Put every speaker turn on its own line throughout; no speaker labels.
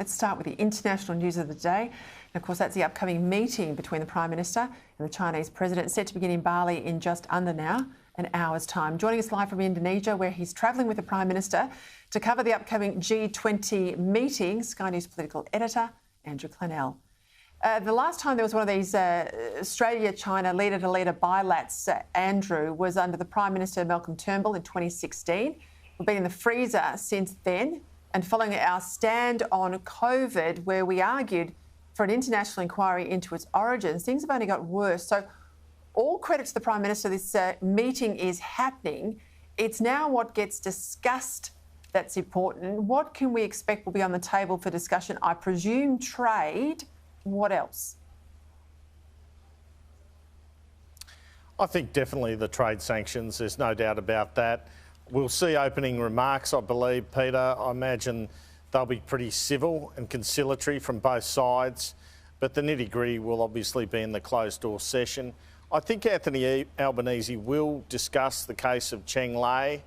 Let's start with the international news of the day. And of course, that's the upcoming meeting between the Prime Minister and the Chinese President, set to begin in Bali in just under now an hour's time. Joining us live from Indonesia, where he's travelling with the Prime Minister to cover the upcoming G20 meeting, Sky News Political Editor Andrew Clennell. The last time there was one of these Australia-China leader-to-leader bilats, Andrew, was under the Prime Minister Malcolm Turnbull in 2016. We've been in the freezer since then, and following our stand on COVID, where we argued for an international inquiry into its origins, things have only got worse. So all credit to the Prime Minister, this meeting is happening. It's now what gets discussed that's important. What can we expect will be on the table for discussion? I presume trade. What else?
I think definitely the trade sanctions, there's no doubt about that. We'll see opening remarks, I believe, Peter. I imagine they'll be pretty civil and conciliatory from both sides, but the nitty-gritty will obviously be in the closed-door session. I think Anthony Albanese will discuss the case of Cheng Lei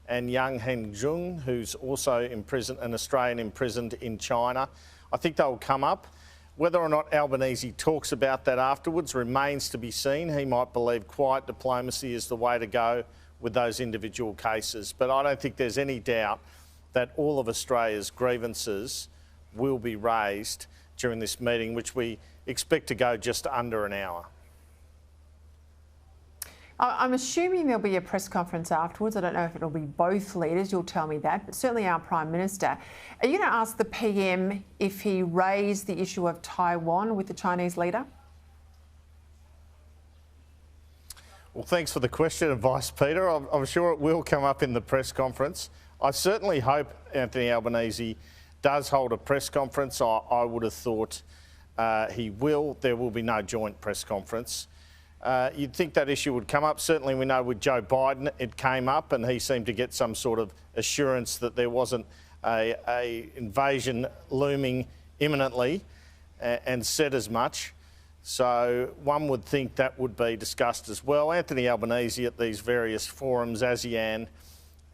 and Yang Hengjun, who's also imprisoned, an Australian imprisoned in China. I think they'll come up. Whether or not Albanese talks about that afterwards remains to be seen. He might believe quiet diplomacy is the way to go with those individual cases. But I don't think there's any doubt that all of Australia's grievances will be raised during this meeting, which we expect to go just under an hour.
I'm assuming there'll be a press conference afterwards. I don't know if it'll be both leaders, you'll tell me that, but certainly our Prime Minister. Are you going to ask the PM if he raised the issue of Taiwan with the Chinese leader?
Well, thanks for the question, Vice Peter. I'm sure it will come up in the press conference. I certainly hope Anthony Albanese does hold a press conference. I would have thought he will. There will be no joint press conference. You'd think that issue would come up. Certainly we know with Joe Biden it came up, and he seemed to get some sort of assurance that there wasn't a invasion looming imminently, and said as much. So one would think that would be discussed as well. Anthony Albanese at these various forums, ASEAN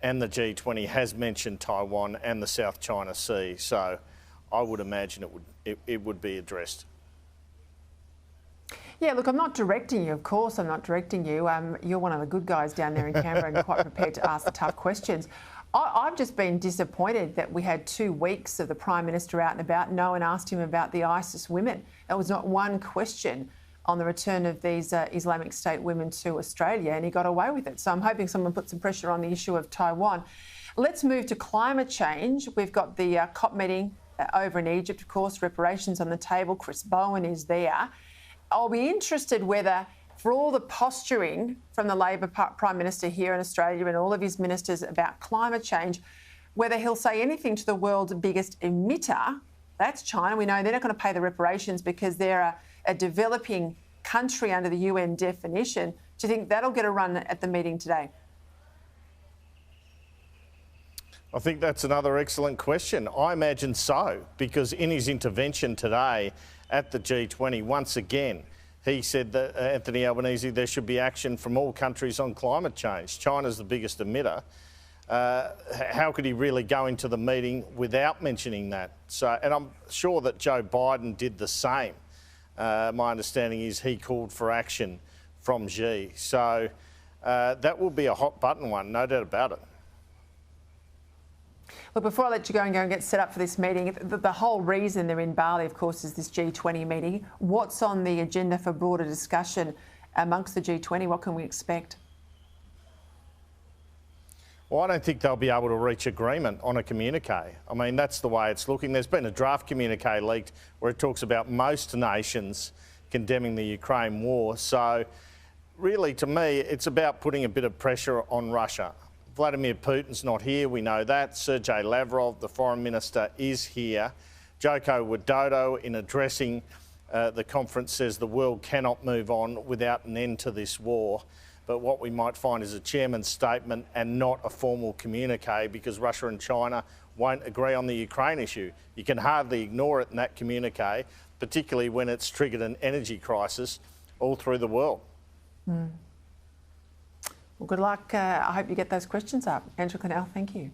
and the G20, has mentioned Taiwan and the South China Sea. So I would imagine it would be addressed.
Yeah, look, I'm not directing you, of course I'm not directing you. You're one of the good guys down there in Canberra and quite prepared to ask the tough questions. I've just been disappointed that we had 2 weeks of the Prime Minister out and about. No one asked him about the ISIS women. There was not one question on the return of these Islamic State women to Australia, and he got away with it. So I'm hoping someone put some pressure on the issue of Taiwan. Let's move to climate change. We've got the COP meeting over in Egypt, of course, reparations on the table. Chris Bowen is there. I'll be interested whether, for all the posturing from the Labor Prime Minister here in Australia and all of his ministers about climate change, whether he'll say anything to the world's biggest emitter, that's China. We know they're not going to pay the reparations because they're a developing country under the UN definition. Do you think that'll get a run at the meeting today?
I think that's another excellent question. I imagine so, because in his intervention today at the G20, once again, he said that, Anthony Albanese, there should be action from all countries on climate change. China's the biggest emitter. How could he really go into the meeting without mentioning that? So, and I'm sure that Joe Biden did the same. My understanding is he called for action from Xi. So that will be a hot button one, no doubt about it.
Look, before I let you go and get set up for this meeting, the whole reason they're in Bali, of course, is this G20 meeting. What's on the agenda for broader discussion amongst the G20? What can we expect?
Well, I don't think they'll be able to reach agreement on a communique. I mean, that's the way it's looking. There's been a draft communique leaked where it talks about most nations condemning the Ukraine war. So really, to me, it's about putting a bit of pressure on Russia. Vladimir Putin's not here, we know that. Sergei Lavrov, the foreign minister, is here. Joko Widodo, in addressing the conference, says the world cannot move on without an end to this war. But what we might find is a chairman's statement and not a formal communique, because Russia and China won't agree on the Ukraine issue. You can hardly ignore it in that communique, particularly when it's triggered an energy crisis all through the world.
Well, good luck. I hope you get those questions up. Andrew Clennell, thank you.